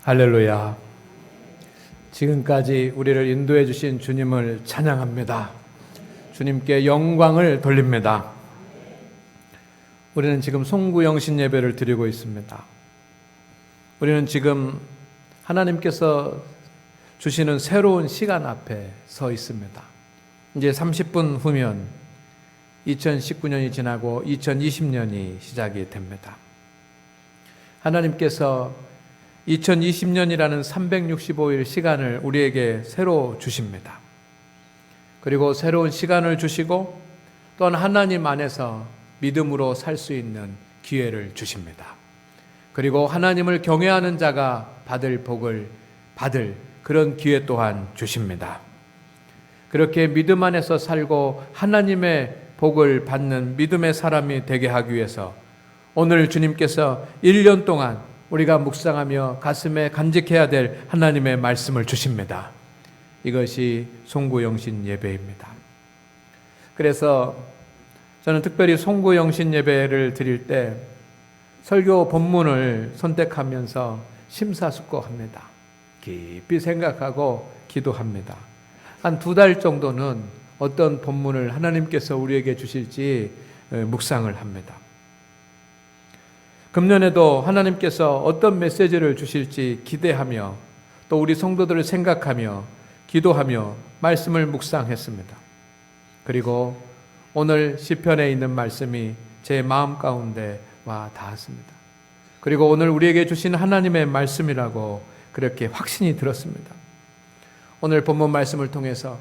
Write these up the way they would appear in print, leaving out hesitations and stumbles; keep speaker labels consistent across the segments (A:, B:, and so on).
A: 할렐루야. 지금까지 우리를 인도해 주신 주님을 찬양합니다. 주님께 영광을 돌립니다. 우리는 지금 송구영신 예배를 드리고 있습니다. 우리는 지금 하나님께서 주시는 새로운 시간 앞에 서 있습니다. 이제 30분 후면 2019년이 지나고 2020년이 시작이 됩니다. 하나님께서 2020년이라는 365일 시간을 우리에게 새로 주십니다. 그리고 새로운 시간을 주시고 또한 하나님 안에서 믿음으로 살 수 있는 기회를 주십니다. 그리고 하나님을 경외하는 자가 받을 복을 받을 그런 기회 또한 주십니다. 그렇게 믿음 안에서 살고 하나님의 복을 받는 믿음의 사람이 되게 하기 위해서 오늘 주님께서 1년 동안 우리가 묵상하며 가슴에 간직해야 될 하나님의 말씀을 주십니다. 이것이 송구영신 예배입니다. 그래서 저는 특별히 송구영신 예배를 드릴 때 설교 본문을 선택하면서 심사숙고합니다. 깊이 생각하고 기도합니다. 한 2달 정도는 어떤 본문을 하나님께서 우리에게 주실지 묵상을 합니다. 금년에도 하나님께서 어떤 메시지를 주실지 기대하며 또 우리 성도들을 생각하며 기도하며 말씀을 묵상했습니다. 그리고 오늘 시편에 있는 말씀이 제 마음 가운데 와 닿았습니다. 그리고 오늘 우리에게 주신 하나님의 말씀이라고 그렇게 확신이 들었습니다. 오늘 본문 말씀을 통해서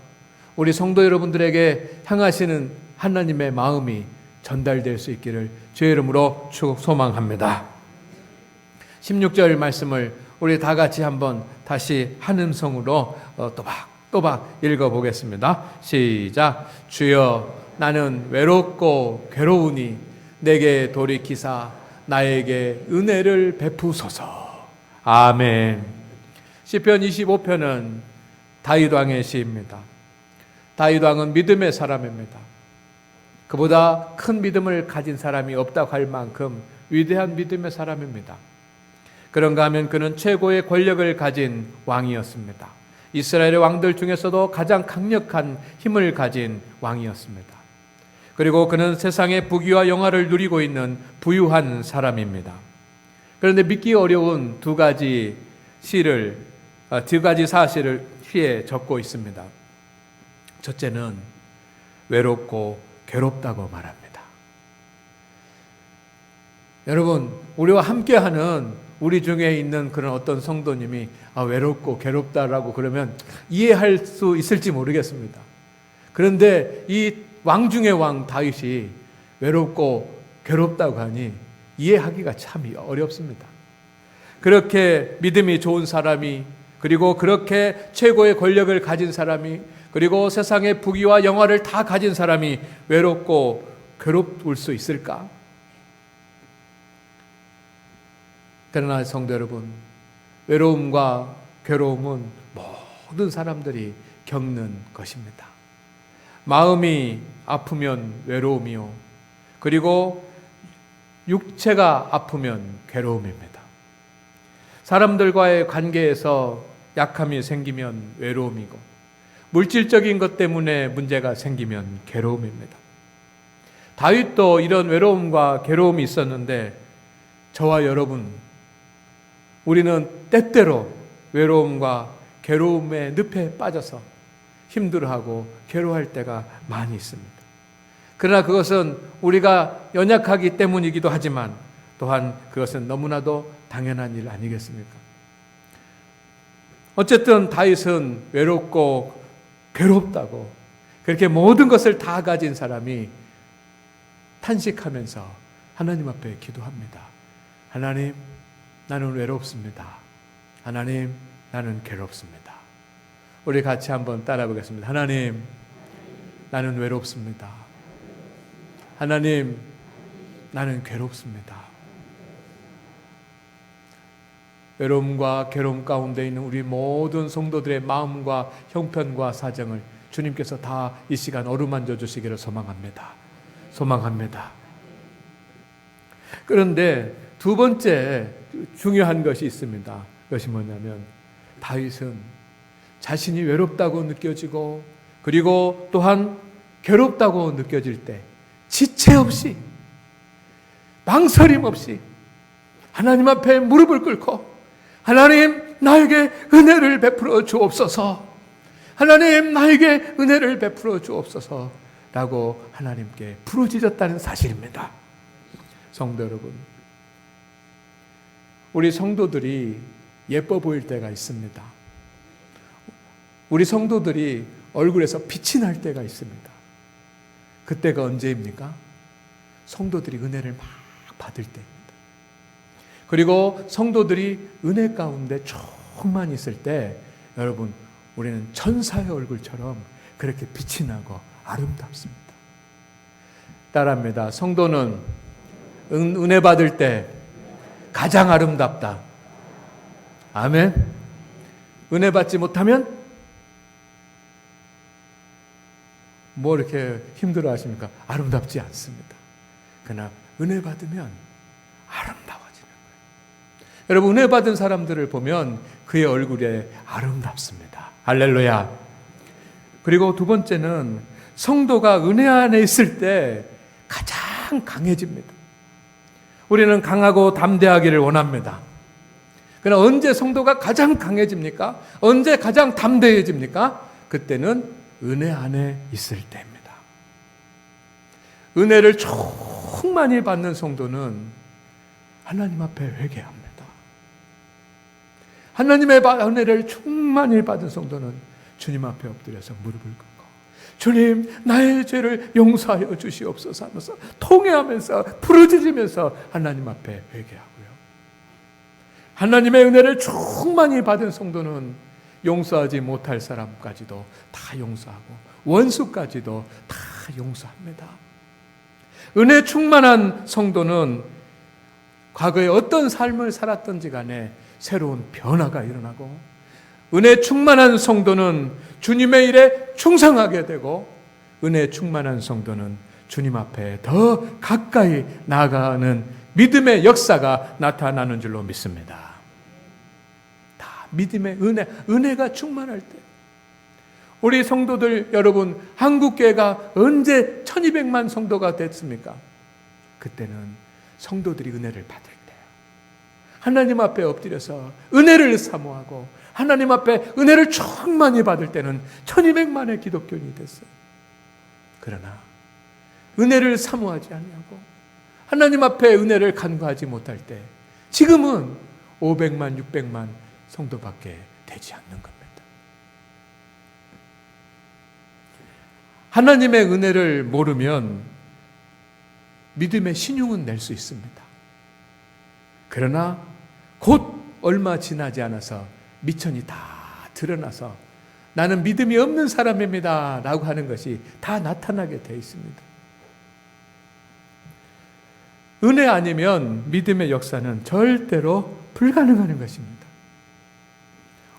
A: 우리 성도 여러분들에게 향하시는 하나님의 마음이 전달될 수 있기를 주의 이름으로 소망합니다. 16절 말씀을 우리 다 같이 한번 다시 한 음성으로 또박또박 읽어보겠습니다. 시작. 주여 나는 외롭고 괴로우니 내게 돌이키사 나에게 은혜를 베푸소서. 아멘. 시편 25편은 다윗 왕의 시입니다. 다윗 왕은 믿음의 사람입니다. 그보다 큰 믿음을 가진 사람이 없다고 할 만큼 위대한 믿음의 사람입니다. 그런가 하면 그는 최고의 권력을 가진 왕이었습니다. 이스라엘의 왕들 중에서도 가장 강력한 힘을 가진 왕이었습니다. 그리고 그는 세상의 부귀와 영화를 누리고 있는 부유한 사람입니다. 그런데 믿기 어려운 두 가지 사실을 시에 적고 있습니다. 첫째는 외롭고 괴롭다고 말합니다. 여러분, 우리와 함께하는 우리 중에 있는 그런 어떤 성도님이 외롭고 괴롭다라고 그러면 이해할 수 있을지 모르겠습니다. 그런데 이 왕 중의 왕 다윗이 외롭고 괴롭다고 하니 이해하기가 참 어렵습니다. 그렇게 믿음이 좋은 사람이, 그리고 그렇게 최고의 권력을 가진 사람이, 그리고 세상의 부귀와 영화를 다 가진 사람이 외롭고 괴롭을 수 있을까? 그러나 성도 여러분, 외로움과 괴로움은 모든 사람들이 겪는 것입니다. 마음이 아프면 외로움이요, 그리고 육체가 아프면 괴로움입니다. 사람들과의 관계에서 약함이 생기면 외로움이고, 물질적인 것 때문에 문제가 생기면 괴로움입니다. 다윗도 이런 외로움과 괴로움이 있었는데 저와 여러분, 우리는 때때로 외로움과 괴로움의 늪에 빠져서 힘들어하고 괴로워할 때가 많이 있습니다. 그러나 그것은 우리가 연약하기 때문이기도 하지만 또한 그것은 너무나도 당연한 일 아니겠습니까? 어쨌든 다윗은 외롭고 괴롭다고 그렇게 모든 것을 다 가진 사람이 탄식하면서 하나님 앞에 기도합니다. 하나님, 나는 외롭습니다. 하나님, 나는 괴롭습니다. 우리 같이 한번 따라 보겠습니다. 하나님, 나는 외롭습니다. 하나님, 나는 괴롭습니다. 외로움과 괴로움 가운데 있는 우리 모든 성도들의 마음과 형편과 사정을 주님께서 다 이 시간 어루만져 주시기를 소망합니다. 그런데 두 번째 중요한 것이 있습니다. 그것이 뭐냐면 다윗은 자신이 외롭다고 느껴지고 그리고 또한 괴롭다고 느껴질 때 지체 없이 망설임 없이 하나님 앞에 무릎을 꿇고 하나님 나에게 은혜를 베풀어 주옵소서, 하나님 나에게 은혜를 베풀어 주옵소서 라고 하나님께 부르짖었다는 사실입니다. 성도 여러분, 우리 성도들이 예뻐 보일 때가 있습니다. 우리 성도들이 얼굴에서 빛이 날 때가 있습니다. 그때가 언제입니까? 성도들이 은혜를 막 받을 때입니다. 그리고 성도들이 은혜 가운데 조금만 있을 때 여러분, 우리는 천사의 얼굴처럼 그렇게 빛이 나고 아름답습니다. 따라합니다. 성도는 은혜 받을 때 가장 아름답다. 아멘. 은혜 받지 못하면 뭐 이렇게 힘들어 하십니까? 아름답지 않습니다. 그러나 은혜 받으면 아름다워지는 거예요. 여러분, 은혜 받은 사람들을 보면 그의 얼굴에 아름답습니다. 할렐루야. 그리고 두 번째는 성도가 은혜 안에 있을 때 가장 강해집니다. 우리는 강하고 담대하기를 원합니다. 그러나 언제 성도가 가장 강해집니까? 언제 가장 담대해집니까? 그때는 은혜 안에 있을 때입니다. 은혜를 충만히 받는 성도는 하나님 앞에 회개합니다. 하나님의 은혜를 충만히 받은 성도는 주님 앞에 엎드려서 무릎을 꿇고 주님 나의 죄를 용서하여 주시옵소서 하면서 통회하면서 부르짖으면서 하나님 앞에 회개하고요. 하나님의 은혜를 충만히 받은 성도는 용서하지 못할 사람까지도 다 용서하고 원수까지도 다 용서합니다. 은혜 충만한 성도는 과거에 어떤 삶을 살았던지 간에 새로운 변화가 일어나고, 은혜 충만한 성도는 주님의 일에 충성하게 되고, 은혜 충만한 성도는 주님 앞에 더 가까이 나아가는 믿음의 역사가 나타나는 줄로 믿습니다. 다 믿음의 은혜가 충만할 때, 우리 성도들 여러분, 한국교회가 언제 1200만 성도가 됐습니까? 그때는 성도들이 은혜를 받을 때요. 하나님 앞에 엎드려서 은혜를 사모하고 하나님 앞에 은혜를 충만히 받을 때는 1200만의 기독교인이 됐어요. 그러나 은혜를 사모하지 아니하고 하나님 앞에 은혜를 간구하지 못할 때 지금은 500만, 600만 성도밖에 되지 않는 겁니다. 하나님의 은혜를 모르면 믿음의 신용은 낼 수 있습니다. 그러나 곧 얼마 지나지 않아서 미천이 다 드러나서 나는 믿음이 없는 사람입니다 라고 하는 것이 다 나타나게 되어 있습니다. 은혜 아니면 믿음의 역사는 절대로 불가능한 것입니다.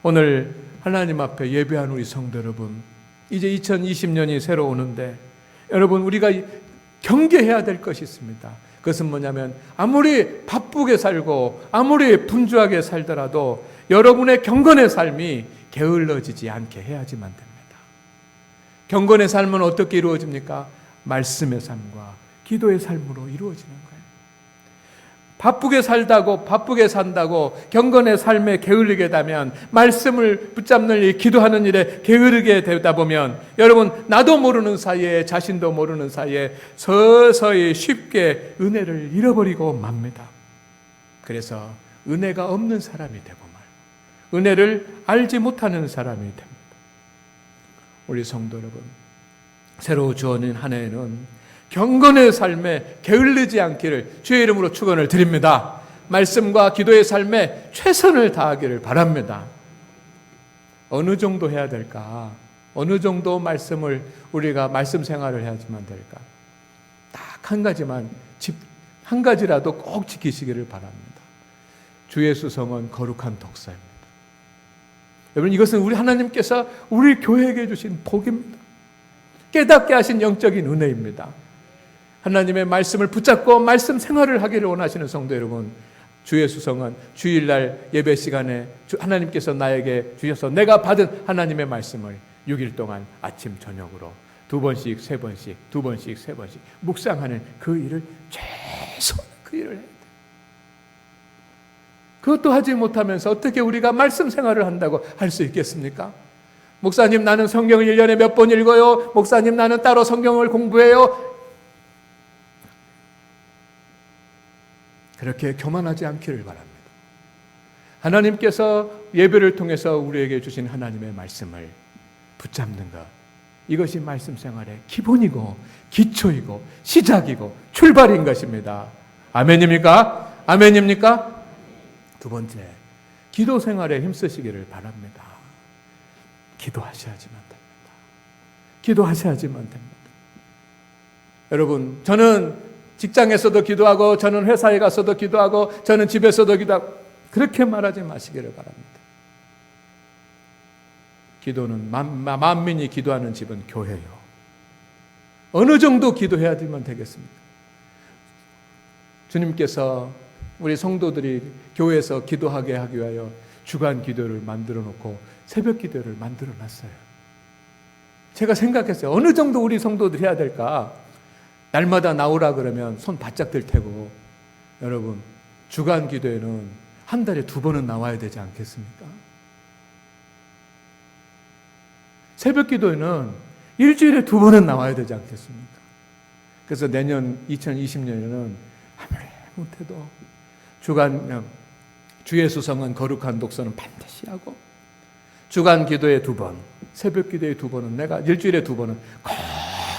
A: 오늘 하나님 앞에 예배한 우리 성도 여러분, 이제 2020년이 새로 오는데 여러분, 우리가 경계해야 될 것이 있습니다. 그것은 뭐냐면 아무리 바쁘게 살고 아무리 분주하게 살더라도 여러분의 경건의 삶이 게을러지지 않게 해야지만 됩니다. 경건의 삶은 어떻게 이루어집니까? 말씀의 삶과 기도의 삶으로 이루어지는 거예요. 바쁘게 산다고 경건의 삶에 게을리게 되면, 말씀을 붙잡는 일, 기도하는 일에 게으르게 되다 보면 여러분, 나도 모르는 사이에, 자신도 모르는 사이에 서서히 쉽게 은혜를 잃어버리고 맙니다. 그래서 은혜가 없는 사람이 되고 말고 은혜를 알지 못하는 사람이 됩니다. 우리 성도 여러분, 새로 주어진 한 해에는 경건의 삶에 게을르지 않기를 주의 이름으로 축원을 드립니다. 말씀과 기도의 삶에 최선을 다하기를 바랍니다. 어느 정도 해야 될까? 어느 정도 말씀을 우리가 말씀 생활을 해야지만 될까? 딱 한 가지라도 꼭 지키시기를 바랍니다. 주의 수성은 거룩한 독사입니다. 여러분, 이것은 우리 하나님께서 우리 교회에게 주신 복입니다. 깨닫게 하신 영적인 은혜입니다. 하나님의 말씀을 붙잡고 말씀 생활을 하기를 원하시는 성도 여러분, 주의 수성은 주일날 예배 시간에 하나님께서 나에게 주셔서 내가 받은 하나님의 말씀을 6일 동안 아침 저녁으로 2번씩 3번씩 2번씩 3번씩 묵상하는 그 일을 최소한 그 일을 해야 돼. 그것도 하지 못하면서 어떻게 우리가 말씀 생활을 한다고 할 수 있겠습니까? 목사님 나는 성경을 1년에 몇 번 읽어요. 목사님 나는 따로 성경을 공부해요. 그렇게 교만하지 않기를 바랍니다. 하나님께서 예배를 통해서 우리에게 주신 하나님의 말씀을 붙잡는 것, 이것이 말씀 생활의 기본이고 기초이고 시작이고 출발인 것입니다. 아멘입니까? 아멘입니까? 두 번째, 기도 생활에 힘쓰시기를 바랍니다. 기도하셔야지만 됩니다. 기도하셔야지만 됩니다. 여러분, 저는 직장에서도 기도하고 저는 회사에 가서도 기도하고 저는 집에서도 기도하고 그렇게 말하지 마시기를 바랍니다. 기도는 만민이 기도하는 집은 교회요. 어느 정도 기도해야지만 되겠습니까? 주님께서 우리 성도들이 교회에서 기도하게 하기 위하여 주간 기도를 만들어 놓고 새벽 기도를 만들어 놨어요. 제가 생각했어요. 어느 정도 우리 성도들이 해야 될까? 날마다 나오라 그러면 손 바짝 들 테고, 여러분 주간 기도에는 한 달에 2번은 나와야 되지 않겠습니까? 새벽 기도에는 일주일에 2번은 나와야 되지 않겠습니까? 그래서 내년 2020년에는 아무리 못해도 주간 주의 수성은 거룩한 독서는 반드시 하고, 주간 기도에 2번, 새벽 기도에 2번은 내가 일주일에 2번은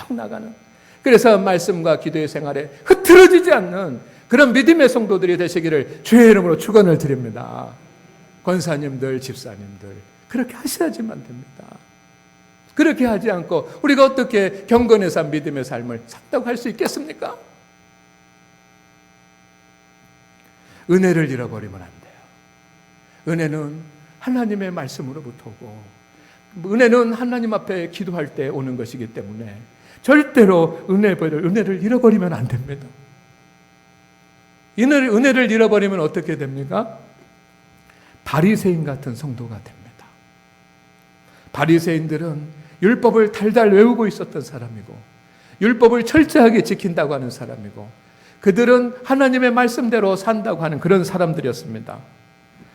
A: 꼭 나가는, 그래서 말씀과 기도의 생활에 흐트러지지 않는 그런 믿음의 성도들이 되시기를 주의 이름으로 축원을 드립니다. 권사님들, 집사님들 그렇게 하셔야지만 됩니다. 그렇게 하지 않고 우리가 어떻게 경건의 삶, 믿음의 삶을 산다고 할 수 있겠습니까? 은혜를 잃어버리면 안 돼요. 은혜는 하나님의 말씀으로부터 오고, 은혜는 하나님 앞에 기도할 때 오는 것이기 때문에 절대로 은혜를 잃어버리면 안 됩니다. 은혜를 잃어버리면 어떻게 됩니까? 바리새인 같은 성도가 됩니다. 바리새인들은 율법을 달달 외우고 있었던 사람이고, 율법을 철저하게 지킨다고 하는 사람이고, 그들은 하나님의 말씀대로 산다고 하는 그런 사람들이었습니다.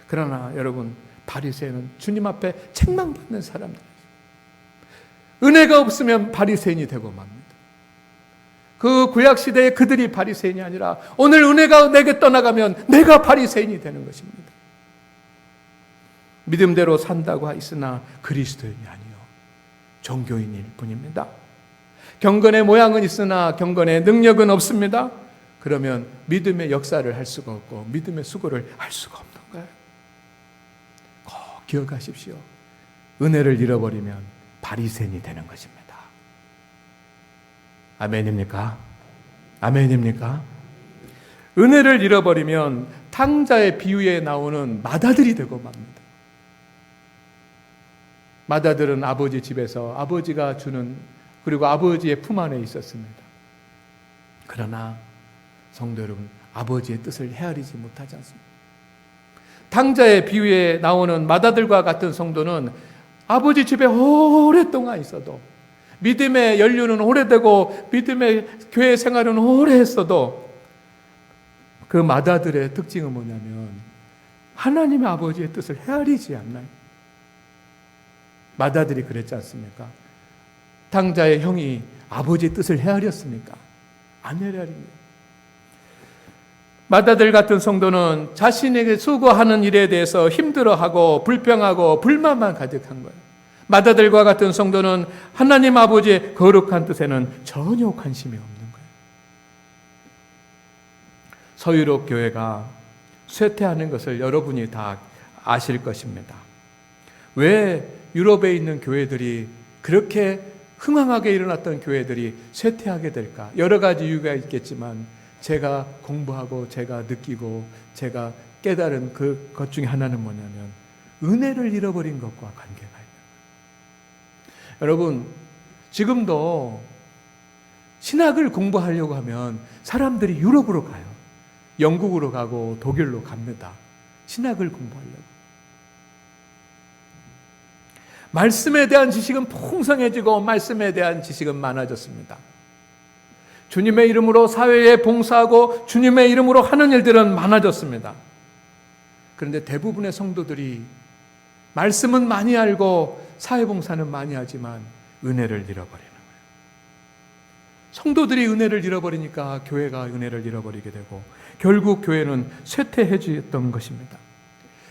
A: 그러나 여러분, 바리새인은 주님 앞에 책망받는 사람들이었어요. 은혜가 없으면 바리새인이 되고 맙니다. 그 구약시대에 그들이 바리새인이 아니라 오늘 은혜가 내게 떠나가면 내가 바리새인이 되는 것입니다. 믿음대로 산다고 하였으나 그리스도인이 아니요 종교인일 뿐입니다. 경건의 모양은 있으나 경건의 능력은 없습니다. 그러면 믿음의 역사를 할 수가 없고 믿음의 수고를 할 수가 없는 거예요. 꼭 기억하십시오. 은혜를 잃어버리면 바리새인이 되는 것입니다. 아멘입니까? 아멘입니까? 은혜를 잃어버리면 탕자의 비유에 나오는 마다들이 되고 맙니다. 마다들은 아버지 집에서 아버지가 주는, 그리고 아버지의 품 안에 있었습니다. 그러나 성도 여러분, 아버지의 뜻을 헤아리지 못하지 않습니다. 탕자의 비유에 나오는 마다들과 같은 성도는 아버지 집에 오랫동안 있어도, 믿음의 연륜은 오래되고 믿음의 교회 생활은 오래 했어도 그 마다들의 특징은 뭐냐면 하나님의 아버지의 뜻을 헤아리지 않나요? 마다들이 그랬지 않습니까? 탕자의 형이 아버지의 뜻을 헤아렸습니까? 안 헤아립니다. 마다들 같은 성도는 자신에게 수고하는 일에 대해서 힘들어하고 불평하고 불만만 가득한 거예요. 마다들과 같은 성도는 하나님 아버지의 거룩한 뜻에는 전혀 관심이 없는 거예요. 서유럽 교회가 쇠퇴하는 것을 여러분이 다 아실 것입니다. 왜 유럽에 있는 교회들이, 그렇게 흥황하게 일어났던 교회들이 쇠퇴하게 될까? 여러 가지 이유가 있겠지만 제가 공부하고 제가 느끼고 제가 깨달은 그것 중에 하나는 뭐냐면 은혜를 잃어버린 것과 관계가 있는 거예요. 여러분, 지금도 신학을 공부하려고 하면 사람들이 유럽으로 가요. 영국으로 가고 독일로 갑니다. 신학을 공부하려고. 말씀에 대한 지식은 풍성해지고 말씀에 대한 지식은 많아졌습니다. 주님의 이름으로 사회에 봉사하고 주님의 이름으로 하는 일들은 많아졌습니다. 그런데 대부분의 성도들이 말씀은 많이 알고 사회봉사는 많이 하지만 은혜를 잃어버리는 거예요. 성도들이 은혜를 잃어버리니까 교회가 은혜를 잃어버리게 되고 결국 교회는 쇠퇴해졌던 것입니다.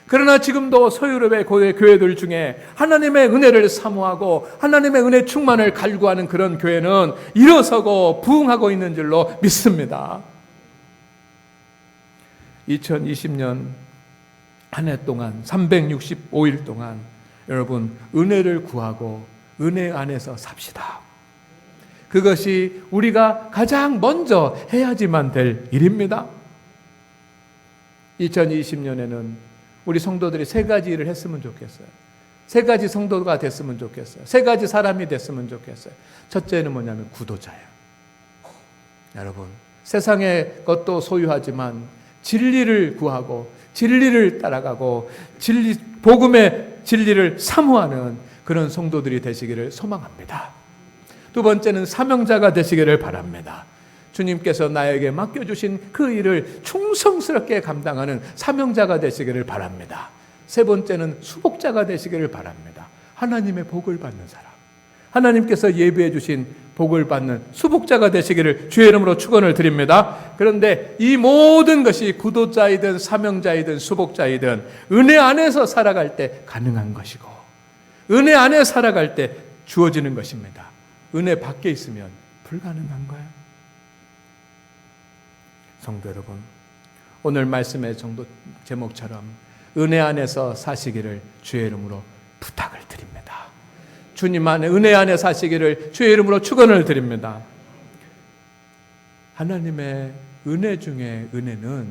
A: 그러나 지금도 서유럽의 교회들 중에 하나님의 은혜를 사모하고 하나님의 은혜 충만을 갈구하는 그런 교회는 일어서고 부흥하고 있는 줄로 믿습니다. 2020년 한 해 동안 365일 동안 여러분 은혜를 구하고 은혜 안에서 삽시다. 그것이 우리가 가장 먼저 해야지만 될 일입니다. 2020년에는 우리 성도들이 세 가지 일을 했으면 좋겠어요. 세 가지 성도가 됐으면 좋겠어요. 세 가지 사람이 됐으면 좋겠어요. 첫째는 뭐냐면 구도자예요. 여러분, 세상의 것도 소유하지만 진리를 구하고 진리를 따라가고 복음의 진리를 사모하는 그런 성도들이 되시기를 소망합니다. 두 번째는 사명자가 되시기를 바랍니다. 주님께서 나에게 맡겨주신 그 일을 충성스럽게 감당하는 사명자가 되시기를 바랍니다. 세 번째는 수복자가 되시기를 바랍니다. 하나님의 복을 받는 사람, 하나님께서 예비해 주신 복을 받는 수복자가 되시기를 주의 이름으로 축원을 드립니다. 그런데 이 모든 것이 구도자이든 사명자이든 수복자이든 은혜 안에서 살아갈 때 가능한 것이고 은혜 안에 살아갈 때 주어지는 것입니다. 은혜 밖에 있으면 불가능한 거예요. 성도 여러분, 오늘 말씀의 제목처럼 은혜 안에서 사시기를 주의 이름으로 부탁을 드립니다. 주님 안에 은혜 안에 사시기를 주의 이름으로 축원을 드립니다. 하나님의 은혜 중에 은혜는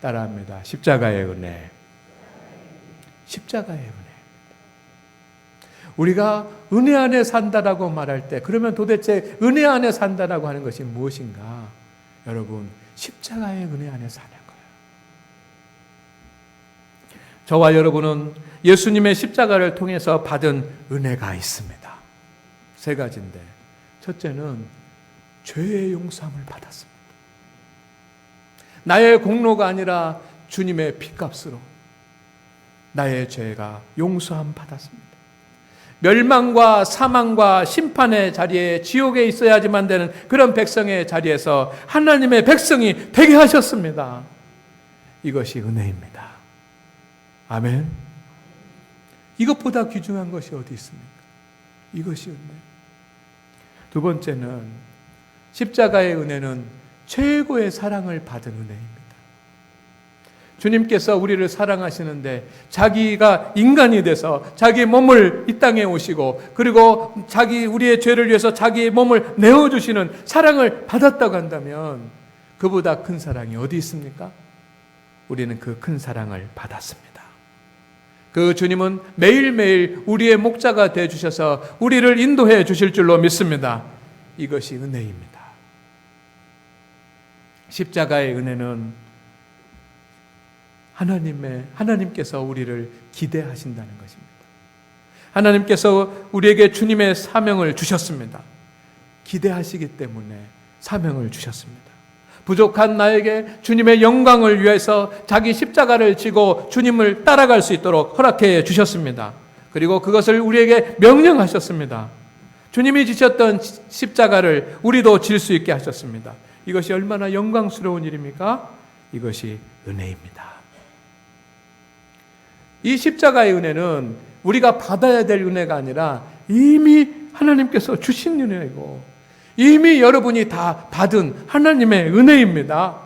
A: 따라합니다. 십자가의 은혜. 십자가의 은혜. 우리가 은혜 안에 산다라고 말할 때 그러면 도대체 은혜 안에 산다라고 하는 것이 무엇인가? 여러분, 십자가의 은혜 안에 사는 거예요. 저와 여러분은 예수님의 십자가를 통해서 받은 은혜가 있습니다. 세 가지인데 첫째는 죄의 용서함을 받았습니다. 나의 공로가 아니라 주님의 피값으로 나의 죄가 용서함 받았습니다. 멸망과 사망과 심판의 자리에 지옥에 있어야지만 되는 그런 백성의 자리에서 하나님의 백성이 되게 하셨습니다. 이것이 은혜입니다. 아멘. 이것보다 귀중한 것이 어디 있습니까? 이것이 은혜. 두 번째는 십자가의 은혜는 최고의 사랑을 받은 은혜입니다. 주님께서 우리를 사랑하시는데 자기가 인간이 돼서 자기 몸을 이 땅에 오시고 그리고 우리의 죄를 위해서 자기의 몸을 내어주시는 사랑을 받았다고 한다면 그보다 큰 사랑이 어디 있습니까? 우리는 그 큰 사랑을 받았습니다. 그 주님은 매일매일 우리의 목자가 되어주셔서 우리를 인도해 주실 줄로 믿습니다. 이것이 은혜입니다. 십자가의 은혜는 하나님께서 우리를 기대하신다는 것입니다. 하나님께서 우리에게 주님의 사명을 주셨습니다. 기대하시기 때문에 사명을 주셨습니다. 부족한 나에게 주님의 영광을 위해서 자기 십자가를 지고 주님을 따라갈 수 있도록 허락해 주셨습니다. 그리고 그것을 우리에게 명령하셨습니다. 주님이 지셨던 십자가를 우리도 질 수 있게 하셨습니다. 이것이 얼마나 영광스러운 일입니까? 이것이 은혜입니다. 이 십자가의 은혜는 우리가 받아야 될 은혜가 아니라 이미 하나님께서 주신 은혜이고 이미 여러분이 다 받은 하나님의 은혜입니다.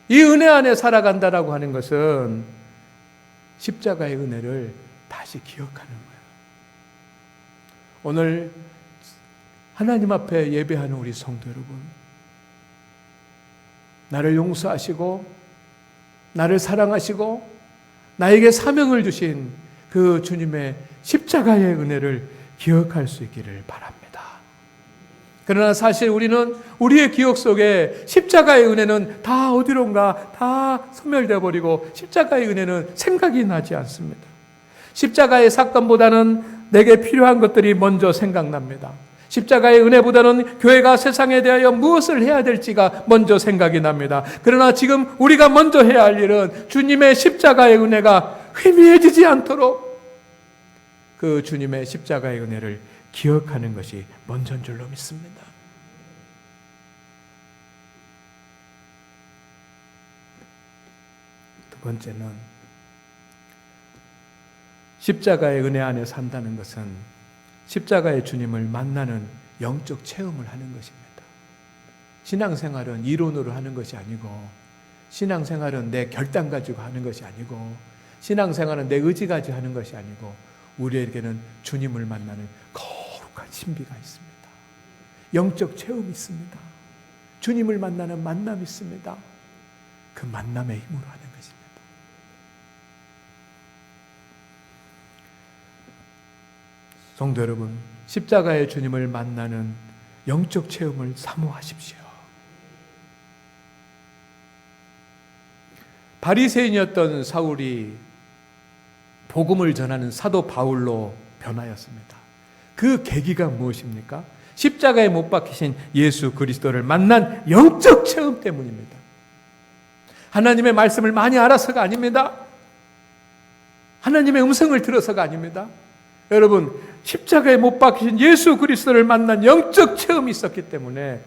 A: 이 은혜 안에 살아간다라고 하는 것은 십자가의 은혜를 다시 기억하는 거예요. 오늘 하나님 앞에 예배하는 우리 성도 여러분, 나를 용서하시고 나를 사랑하시고 나에게 사명을 주신 그 주님의 십자가의 은혜를 기억할 수 있기를 바랍니다. 그러나 사실 우리는 우리의 기억 속에 십자가의 은혜는 다 어디론가 다 소멸되어 버리고 십자가의 은혜는 생각이 나지 않습니다. 십자가의 사건보다는 내게 필요한 것들이 먼저 생각납니다. 십자가의 은혜보다는 교회가 세상에 대하여 무엇을 해야 될지가 먼저 생각이 납니다. 그러나 지금 우리가 먼저 해야 할 일은 주님의 십자가의 은혜가 희미해지지 않도록 그 주님의 십자가의 은혜를 기억하는 것이 먼저인 줄로 믿습니다. 두 번째는 십자가의 은혜 안에 산다는 것은 십자가의 주님을 만나는 영적 체험을 하는 것입니다. 신앙생활은 이론으로 하는 것이 아니고, 신앙생활은 내 결단 가지고 하는 것이 아니고, 신앙생활은 내 의지 가지고 하는 것이 아니고, 우리에게는 주님을 만나는 거룩한 신비가 있습니다. 영적 체험이 있습니다. 주님을 만나는 만남이 있습니다. 그 만남의 힘으로 하는 것입니다. 성도 여러분, 십자가의 주님을 만나는 영적 체험을 사모하십시오. 바리새인이었던 사울이 복음을 전하는 사도 바울로 변하였습니다. 그 계기가 무엇입니까? 십자가에 못 박히신 예수 그리스도를 만난 영적 체험 때문입니다. 하나님의 말씀을 많이 알아서가 아닙니다. 하나님의 음성을 들어서가 아닙니다. 여러분, 십자가에 못 박히신 예수 그리스도를 만난 영적 체험이 있었기 때문에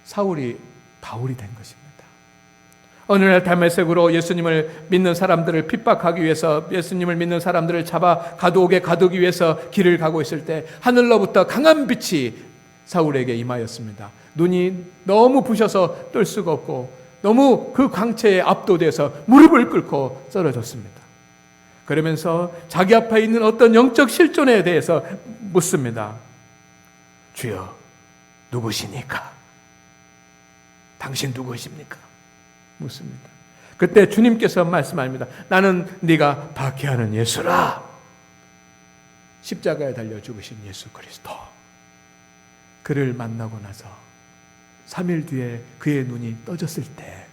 A: 사울이 바울이 된 것입니다. 어느 날 다메섹으로 예수님을 믿는 사람들을 핍박하기 위해서, 예수님을 믿는 사람들을 잡아 가두옥에 가두기 위해서 길을 가고 있을 때 하늘로부터 강한 빛이 사울에게 임하였습니다. 눈이 너무 부셔서 뜰 수가 없고 너무 그 광채에 압도돼서 무릎을 꿇고 쓰러졌습니다. 그러면서 자기 앞에 있는 어떤 영적 실존에 대해서 묻습니다. 주여, 누구시니까? 당신 누구십니까? 묻습니다. 그때 주님께서 말씀합니다. 나는 네가 박해하는 예수라. 십자가에 달려 죽으신 예수 그리스도. 그를 만나고 나서 3일 뒤에 그의 눈이 떠졌을 때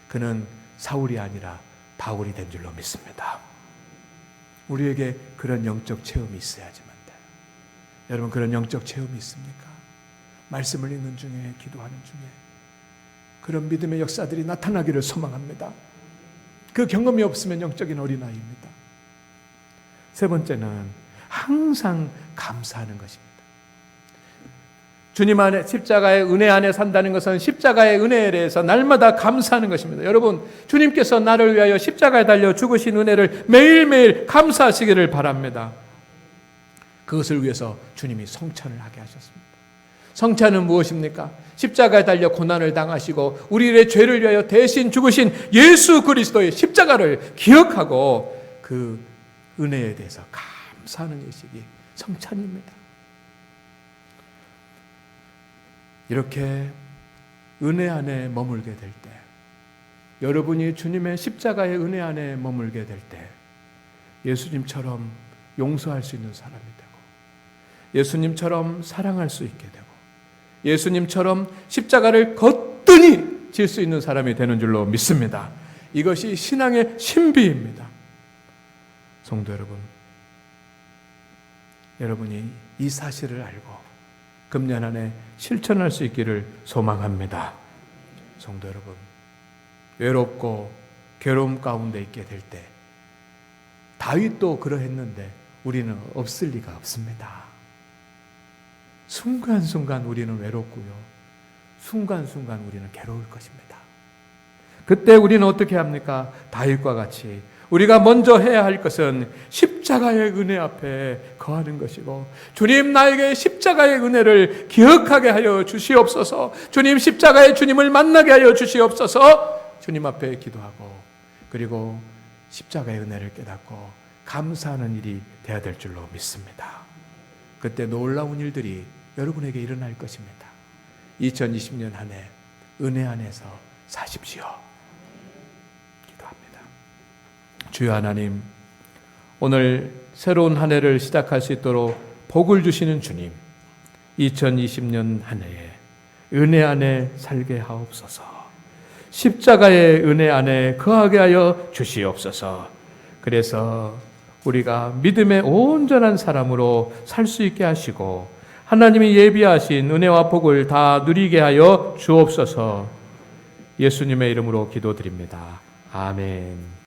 A: 그는 사울이 아니라 바울이 된 줄로 믿습니다. 우리에게 그런 영적 체험이 있어야지만 돼요. 여러분, 그런 영적 체험이 있습니까? 말씀을 읽는 중에, 기도하는 중에 그런 믿음의 역사들이 나타나기를 소망합니다. 그 경험이 없으면 영적인 어린아이입니다. 세 번째는 항상 감사하는 것입니다. 주님 안에, 십자가의 은혜 안에 산다는 것은 십자가의 은혜에 대해서 날마다 감사하는 것입니다. 여러분, 주님께서 나를 위하여 십자가에 달려 죽으신 은혜를 매일매일 감사하시기를 바랍니다. 그것을 위해서 주님이 성찬을 하게 하셨습니다. 성찬은 무엇입니까? 십자가에 달려 고난을 당하시고 우리의 죄를 위하여 대신 죽으신 예수 그리스도의 십자가를 기억하고 그 은혜에 대해서 감사하는 예식이 성찬입니다. 이렇게 은혜 안에 머물게 될 때, 여러분이 주님의 십자가의 은혜 안에 머물게 될 때 예수님처럼 용서할 수 있는 사람이 되고, 예수님처럼 사랑할 수 있게 되고, 예수님처럼 십자가를 거뜬히 질 수 있는 사람이 되는 줄로 믿습니다. 이것이 신앙의 신비입니다. 성도 여러분, 여러분이 이 사실을 알고 금년 안에 실천할 수 있기를 소망합니다. 성도 여러분, 외롭고 괴로움 가운데 있게 될 때 다윗도 그러했는데 우리는 없을 리가 없습니다. 순간순간 우리는 외롭고요, 순간순간 우리는 괴로울 것입니다. 그때 우리는 어떻게 합니까? 다윗과 같이 우리가 먼저 해야 할 것은 십자가의 은혜 앞에 거하는 것이고, 주님, 나에게 십자가의 은혜를 기억하게 하여 주시옵소서, 주님, 십자가의 주님을 만나게 하여 주시옵소서, 주님 앞에 기도하고, 그리고 십자가의 은혜를 깨닫고 감사하는 일이 되어야 될 줄로 믿습니다. 그때 놀라운 일들이 여러분에게 일어날 것입니다. 2020년 한 해 은혜 안에서 사십시오. 기도합니다. 주여 하나님, 오늘 새로운 한 해를 시작할 수 있도록 복을 주시는 주님, 2020년 한 해에 은혜 안에 살게 하옵소서. 십자가의 은혜 안에 거하게 하여 주시옵소서. 그래서 우리가 믿음의 온전한 사람으로 살 수 있게 하시고 하나님이 예비하신 은혜와 복을 다 누리게 하여 주옵소서. 예수님의 이름으로 기도드립니다. 아멘.